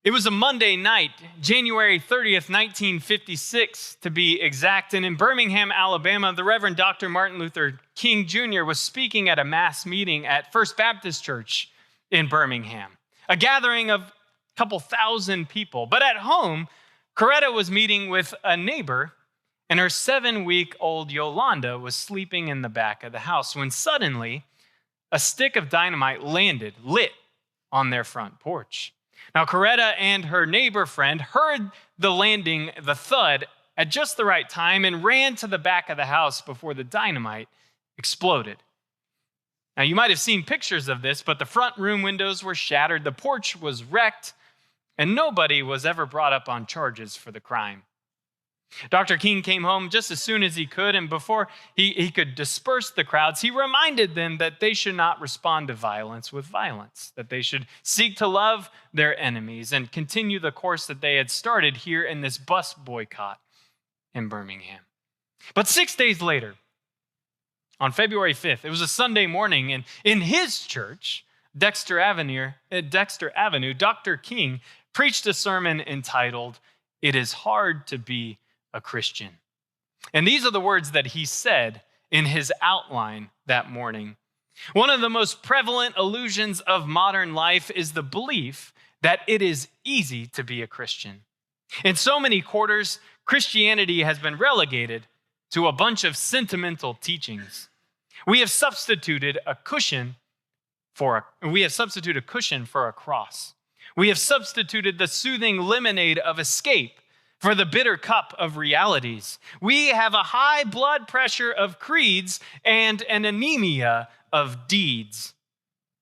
It was a Monday night, January 30th, 1956, to be exact. And in Birmingham, Alabama, the Reverend Dr. Martin Luther King Jr. was speaking at a mass meeting at First Baptist Church in Birmingham, a gathering of a couple thousand people. But at home, Coretta was meeting with a neighbor, and her 7-week-old Yolanda was sleeping in the back of the house when suddenly a stick of dynamite landed, lit, on their front porch. Now, Coretta and her neighbor friend heard the landing, the thud, at just the right time and ran to the back of the house before the dynamite exploded. Now, you might have seen pictures of this, but the front room windows were shattered, the porch was wrecked, and nobody was ever brought up on charges for the crime. Dr. King came home just as soon as he could, and before he could disperse the crowds, he reminded them that they should not respond to violence with violence, that they should seek to love their enemies and continue the course that they had started here in this bus boycott in Birmingham. But 6 days later, on February 5th, it was a Sunday morning, and in his church, Dexter Avenue, Dr. King preached a sermon entitled, "It is Hard to Be a Christian." And these are the words that he said in his outline that morning. One of the most prevalent illusions of modern life is the belief that it is easy to be a Christian. In so many quarters, Christianity has been relegated to a bunch of sentimental teachings. We have substituted a cushion for a cross. We have substituted the soothing lemonade of escape for the bitter cup of realities. We have a high blood pressure of creeds and an anemia of deeds.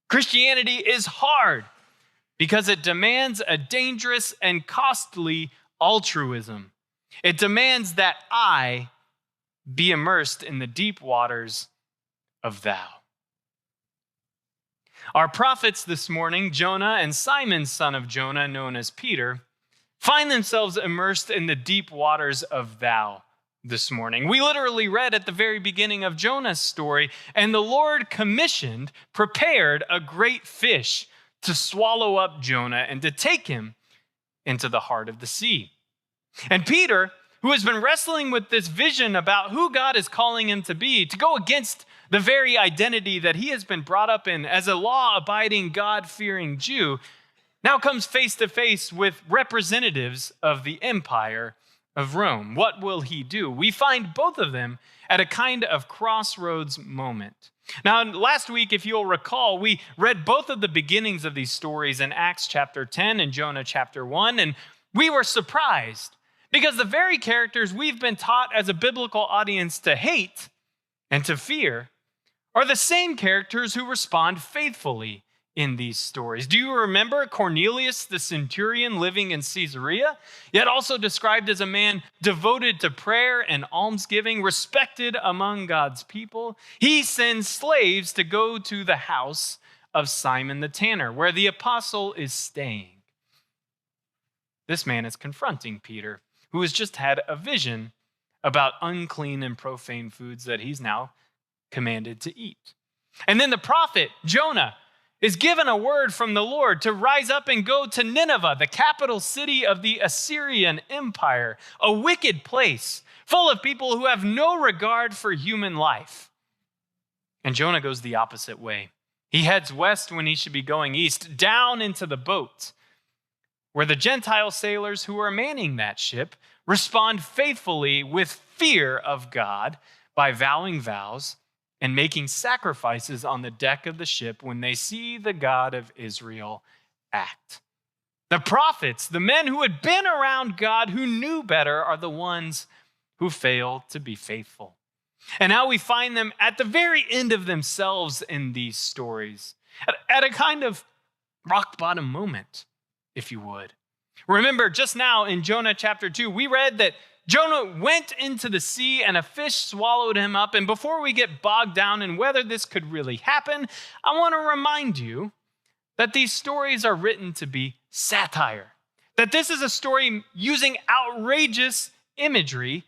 Christianity is hard because it demands a dangerous and costly altruism. It demands that I be immersed in the deep waters of thou. Our prophets this morning, Jonah and Simon, son of Jonah, known as Peter, find themselves immersed in the deep waters of thou this morning. We literally read at the very beginning of Jonah's story, and the Lord prepared a great fish to swallow up Jonah and to take him into the heart of the sea. And Peter, who has been wrestling with this vision about who God is calling him to be, to go against the very identity that he has been brought up in as a law-abiding, God-fearing Jew, now comes face to face with representatives of the Empire of Rome. What will he do? We find both of them at a kind of crossroads moment. Now, last week, if you'll recall, we read both of the beginnings of these stories in Acts chapter 10 and Jonah chapter 1, and we were surprised because the very characters we've been taught as a biblical audience to hate and to fear are the same characters who respond faithfully in these stories. Do you remember Cornelius, the centurion living in Caesarea, yet also described as a man devoted to prayer and almsgiving, respected among God's people? He sends slaves to go to the house of Simon the tanner, where the apostle is staying. This man is confronting Peter, who has just had a vision about unclean and profane foods that he's now commanded to eat. And then the prophet, Jonah, is given a word from the Lord to rise up and go to Nineveh, the capital city of the Assyrian Empire, a wicked place full of people who have no regard for human life. And Jonah goes the opposite way. He heads west when he should be going east, down into the boat, where the Gentile sailors who are manning that ship respond faithfully with fear of God by vowing vows and making sacrifices on the deck of the ship when they see the God of Israel act. The prophets, the men who had been around God, who knew better, are the ones who fail to be faithful. And now we find them at the very end of themselves in these stories, at a kind of rock bottom moment, if you would. Remember, just now in Jonah chapter 2, we read that Jonah went into the sea and a fish swallowed him up. And before we get bogged down in whether this could really happen, I want to remind you that these stories are written to be satire. That this is a story using outrageous imagery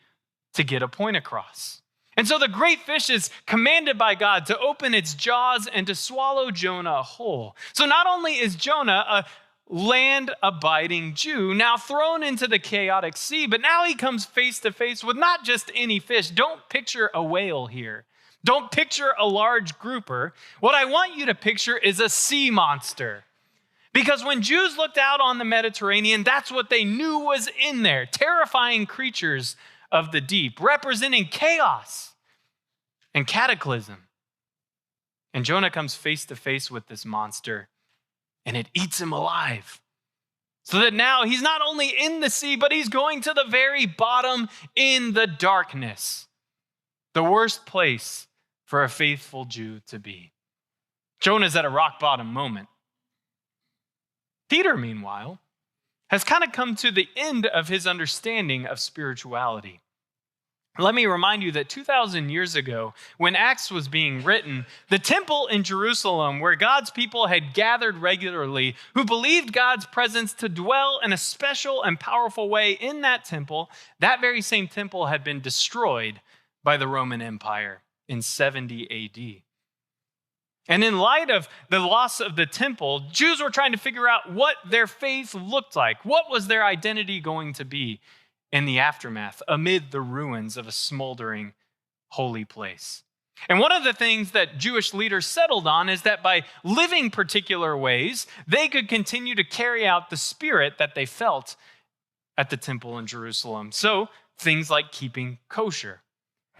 to get a point across. And so the great fish is commanded by God to open its jaws and to swallow Jonah whole. So not only is Jonah land-abiding Jew, now thrown into the chaotic sea, but now he comes face to face with not just any fish. Don't picture a whale here. Don't picture a large grouper. What I want you to picture is a sea monster. Because when Jews looked out on the Mediterranean, that's what they knew was in there. Terrifying creatures of the deep, representing chaos and cataclysm. And Jonah comes face to face with this monster, and it eats him alive. So that now he's not only in the sea, but he's going to the very bottom in the darkness. The worst place for a faithful Jew to be. Jonah's at a rock bottom moment. Peter, meanwhile, has kind of come to the end of his understanding of spirituality. Let me remind you that 2,000 years ago, when Acts was being written, the temple in Jerusalem, where God's people had gathered regularly, who believed God's presence to dwell in a special and powerful way in that temple, that very same temple had been destroyed by the Roman Empire in 70 AD. And in light of the loss of the temple, Jews were trying to figure out what their faith looked like. What was their identity going to be in the aftermath, amid the ruins of a smoldering holy place? And one of the things that Jewish leaders settled on is that by living particular ways, they could continue to carry out the spirit that they felt at the temple in Jerusalem. So things like keeping kosher,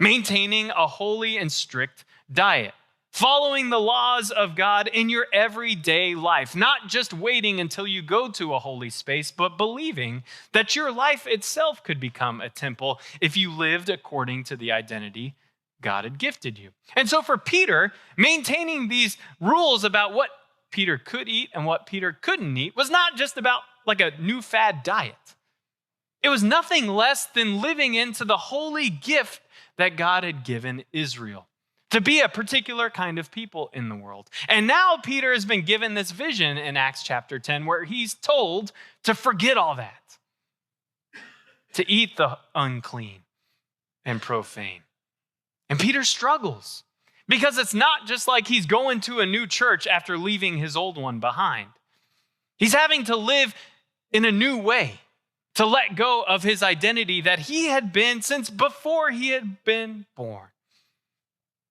maintaining a holy and strict diet, following the laws of God in your everyday life, not just waiting until you go to a holy space, but believing that your life itself could become a temple if you lived according to the identity God had gifted you. And so for Peter, maintaining these rules about what Peter could eat and what Peter couldn't eat was not just about like a new fad diet. It was nothing less than living into the holy gift that God had given Israel, to be a particular kind of people in the world. And now Peter has been given this vision in Acts chapter 10 where he's told to forget all that, to eat the unclean and profane. And Peter struggles because it's not just like he's going to a new church after leaving his old one behind. He's having to live in a new way, to let go of his identity that he had been since before he had been born.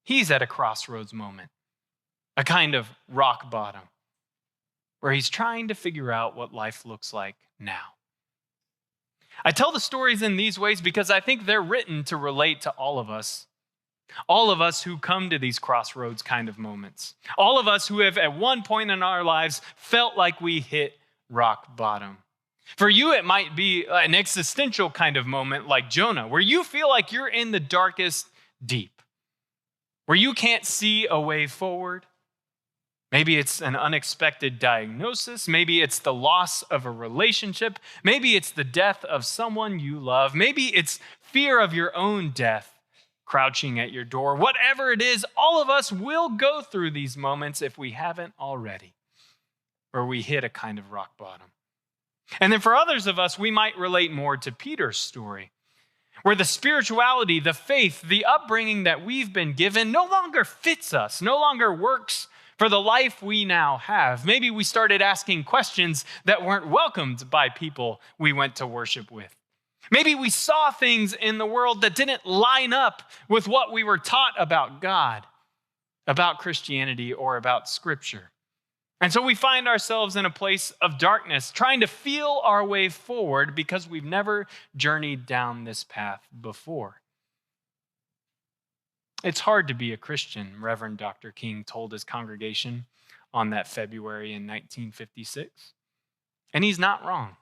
He's at a crossroads moment, a kind of rock bottom, where he's trying to figure out what life looks like now. I tell the stories in these ways because I think they're written to relate to all of us who come to these crossroads kind of moments, all of us who have at one point in our lives felt like we hit rock bottom. For you, it might be an existential kind of moment like Jonah, where you feel like you're in the darkest deep, where you can't see a way forward. Maybe it's an unexpected diagnosis. Maybe it's the loss of a relationship. Maybe it's the death of someone you love. Maybe it's fear of your own death crouching at your door. Whatever it is, all of us will go through these moments if we haven't already, where we hit a kind of rock bottom. And then for others of us, we might relate more to Peter's story, where the spirituality, the faith, the upbringing that we've been given no longer fits us, no longer works for the life we now have. Maybe we started asking questions that weren't welcomed by people we went to worship with. Maybe we saw things in the world that didn't line up with what we were taught about God, about Christianity, or about Scripture. And so we find ourselves in a place of darkness, trying to feel our way forward because we've never journeyed down this path before. It's hard to be a Christian, Reverend Dr. King told his congregation on that February in 1956. And he's not wrong.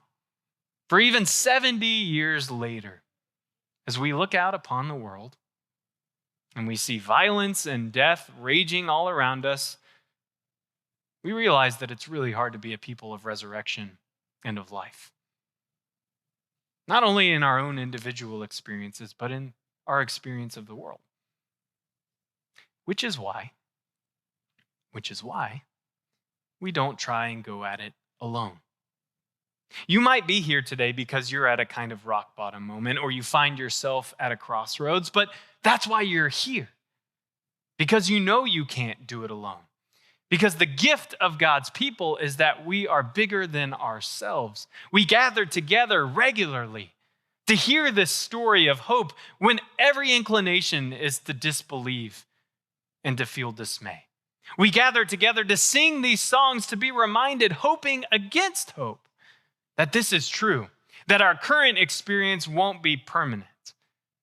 For even 70 years later, as we look out upon the world and we see violence and death raging all around us, we realize that it's really hard to be a people of resurrection and of life. Not only in our own individual experiences, but in our experience of the world. Which is why we don't try and go at it alone. You might be here today because you're at a kind of rock bottom moment, or you find yourself at a crossroads, but that's why you're here. Because you know you can't do it alone. Because the gift of God's people is that we are bigger than ourselves. We gather together regularly to hear this story of hope when every inclination is to disbelieve and to feel dismay. We gather together to sing these songs, to be reminded, hoping against hope, that this is true, that our current experience won't be permanent.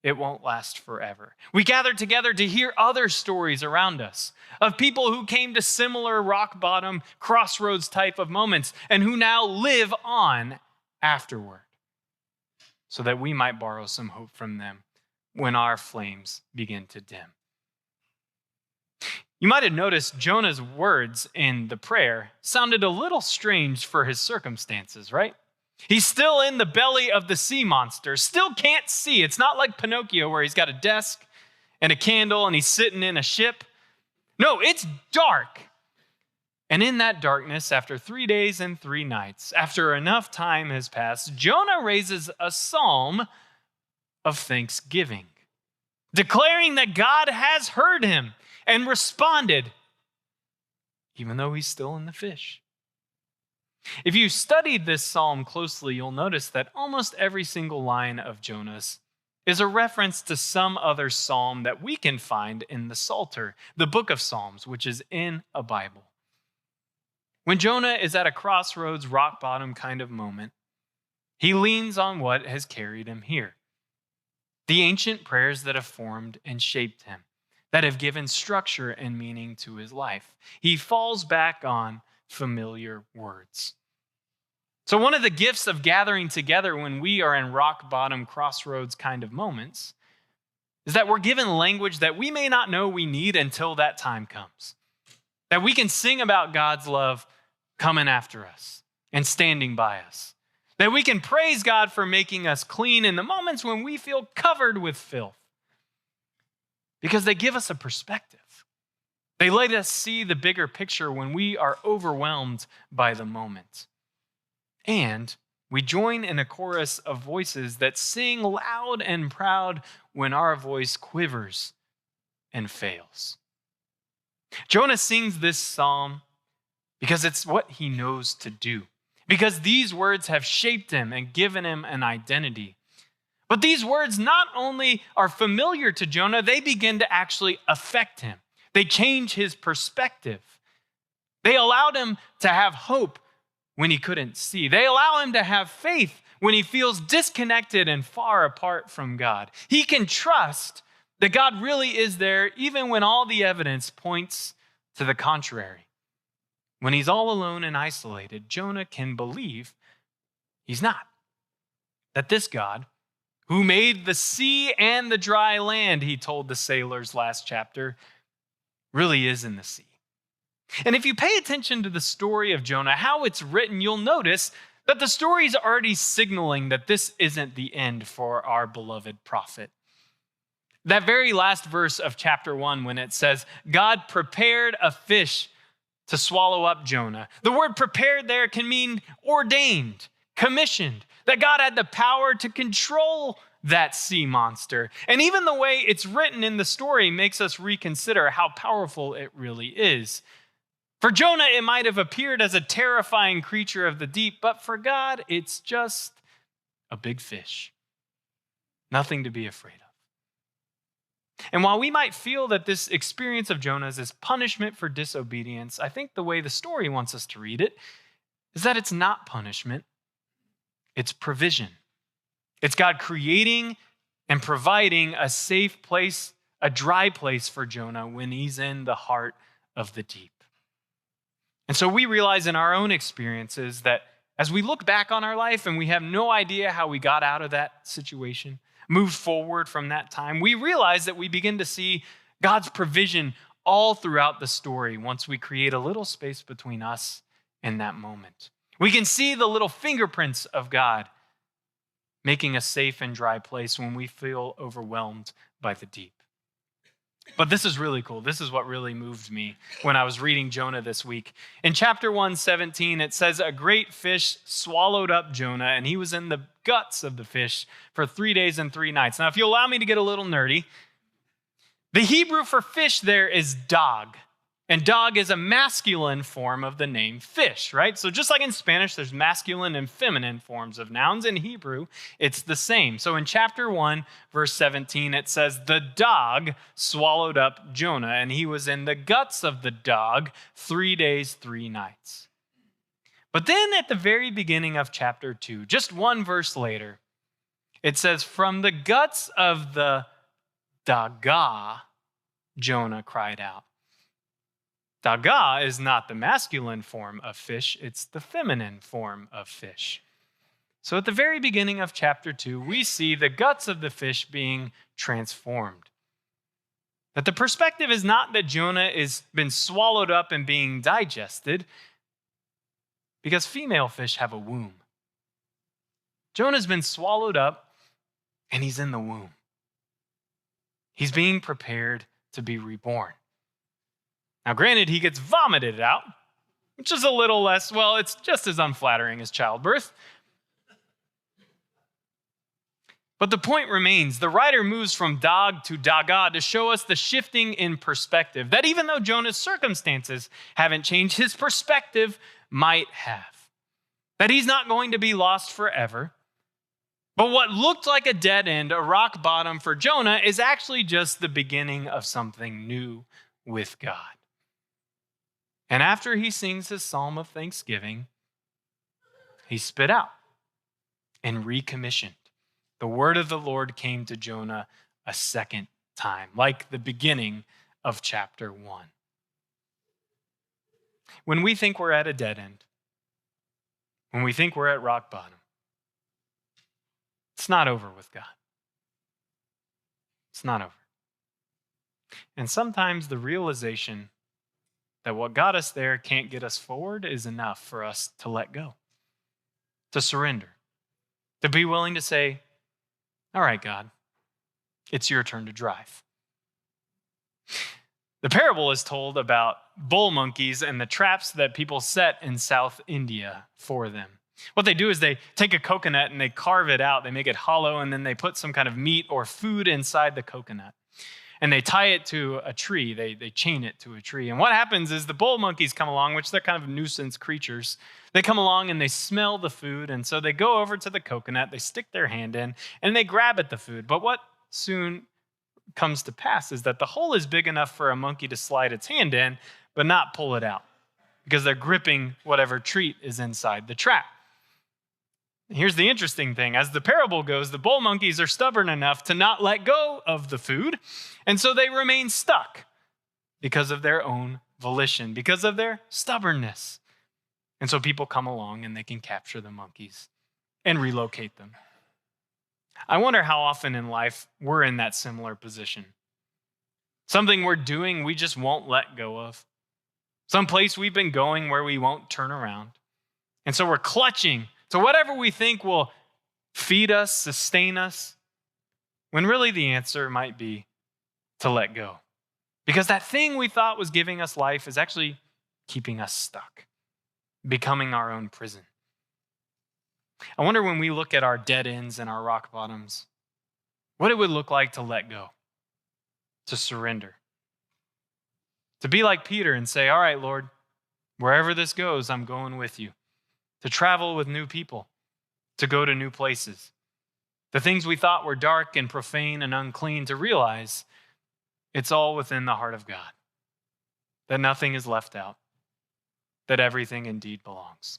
It won't last forever. We gather together to hear other stories around us of people who came to similar rock bottom, crossroads type of moments and who now live on afterward, so that we might borrow some hope from them when our flames begin to dim. You might have noticed Jonah's words in the prayer sounded a little strange for his circumstances, right? He's still in the belly of the sea monster, still can't see. It's not like Pinocchio where he's got a desk and a candle and he's sitting in a ship. No, it's dark. And in that darkness, after 3 days and 3 nights, after enough time has passed, Jonah raises a psalm of thanksgiving, declaring that God has heard him and responded, even though he's still in the fish. If you studied this psalm closely, you'll notice that almost every single line of Jonah's is a reference to some other psalm that we can find in the Psalter, the book of Psalms, which is in a Bible. When Jonah is at a crossroads, rock bottom kind of moment, he leans on what has carried him here. The ancient prayers that have formed and shaped him, that have given structure and meaning to his life. He falls back on familiar words. So one of the gifts of gathering together when we are in rock bottom crossroads kind of moments is that we're given language that we may not know we need until that time comes. That we can sing about God's love coming after us and standing by us. That we can praise God for making us clean in the moments when we feel covered with filth. Because they give us a perspective. They let us see the bigger picture when we are overwhelmed by the moment. And we join in a chorus of voices that sing loud and proud when our voice quivers and fails. Jonah sings this psalm because it's what he knows to do. Because these words have shaped him and given him an identity. But these words not only are familiar to Jonah, they begin to actually affect him. They change his perspective. They allowed him to have hope when he couldn't see. They allow him to have faith when he feels disconnected and far apart from God. He can trust that God really is there even when all the evidence points to the contrary. When he's all alone and isolated, Jonah can believe he's not. That this God, who made the sea and the dry land, he told the sailors last chapter, really is in the sea. And if you pay attention to the story of Jonah, how it's written, you'll notice that the story is already signaling that this isn't the end for our beloved prophet. That very last verse of chapter 1, when it says, God prepared a fish to swallow up Jonah. The word prepared there can mean ordained, commissioned, that God had the power to control that sea monster. And even the way it's written in the story makes us reconsider how powerful it really is. For Jonah, it might have appeared as a terrifying creature of the deep, but for God, it's just a big fish. Nothing to be afraid of. And while we might feel that this experience of Jonah's is punishment for disobedience, I think the way the story wants us to read it is that it's not punishment, it's provision. It's God creating and providing a safe place, a dry place for Jonah when he's in the heart of the deep. And so we realize in our own experiences that as we look back on our life and we have no idea how we got out of that situation, moved forward from that time, we realize that we begin to see God's provision all throughout the story once we create a little space between us and that moment. We can see the little fingerprints of God making a safe and dry place when we feel overwhelmed by the deep. But this is really cool. This is what really moved me when I was reading Jonah this week. In chapter 1:17, it says, a great fish swallowed up Jonah, and he was in the guts of the fish for 3 days and 3 nights. Now, if you allow me to get a little nerdy, the Hebrew for fish there is dog. And dog is a masculine form of the name fish, right? So just like in Spanish, there's masculine and feminine forms of nouns. In Hebrew, it's the same. So in chapter 1, verse 17, it says, the dog swallowed up Jonah, and he was in the guts of the dog 3 days, 3 nights. But then at the very beginning of chapter 2, just one verse later, it says, from the guts of the daga, Jonah cried out. Daga is not the masculine form of fish, it's the feminine form of fish. So at the very beginning of chapter 2, we see the guts of the fish being transformed. But the perspective is not that Jonah has been swallowed up and being digested, because female fish have a womb. Jonah's been swallowed up and he's in the womb. He's being prepared to be reborn. Now, granted, he gets vomited out, which is a little less, well, it's just as unflattering as childbirth. But the point remains, the writer moves from dog to daga to show us the shifting in perspective, that even though Jonah's circumstances haven't changed, his perspective might have. That he's not going to be lost forever. But what looked like a dead end, a rock bottom for Jonah, is actually just the beginning of something new with God. And after he sings his psalm of thanksgiving, he's spit out and recommissioned. The word of the Lord came to Jonah a second time, like the beginning of chapter 1. When we think we're at a dead end, when we think we're at rock bottom, it's not over with God. It's not over. And sometimes the realization that what got us there can't get us forward is enough for us to let go, to surrender, to be willing to say, all right, God, it's your turn to drive. The parable is told about bull monkeys and the traps that people set in South India for them. What they do is they take a coconut and they carve it out, they make it hollow, and then they put some kind of meat or food inside the coconut. And they tie it to a tree, they chain it to a tree. And what happens is the bull monkeys come along, which they're kind of nuisance creatures. They come along and they smell the food, and so they go over to the coconut, they stick their hand in, and they grab at the food. But what soon comes to pass is that the hole is big enough for a monkey to slide its hand in, but not pull it out, because they're gripping whatever treat is inside the trap. Here's the interesting thing. As the parable goes, the bull monkeys are stubborn enough to not let go of the food, and so they remain stuck because of their own volition, because of their stubbornness. And so people come along and they can capture the monkeys and relocate them. I wonder how often in life we're in that similar position. Something we're doing we just won't let go of. Some place we've been going where we won't turn around. And so we're clutching to whatever we think will feed us, sustain us, when really the answer might be to let go. Because that thing we thought was giving us life is actually keeping us stuck, becoming our own prison. I wonder when we look at our dead ends and our rock bottoms, what it would look like to let go, to surrender, to be like Peter and say, all right, Lord, wherever this goes, I'm going with you. To travel with new people, to go to new places. The things we thought were dark and profane and unclean, to realize it's all within the heart of God, that nothing is left out, that everything indeed belongs.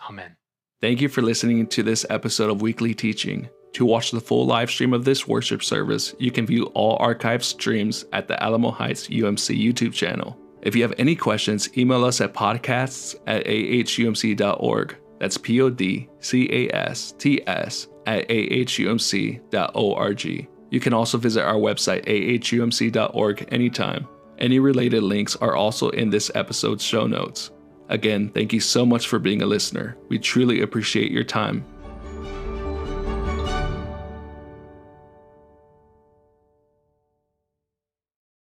Amen. Thank you for listening to this episode of Weekly Teaching. To watch the full live stream of this worship service, you can view all archived streams at the Alamo Heights UMC YouTube channel. If you have any questions, email us at podcasts@ahumc.org. That's podcasts@ahumc.org. You can also visit our website, ahumc.org, anytime. Any related links are also in this episode's show notes. Again, thank you so much for being a listener. We truly appreciate your time.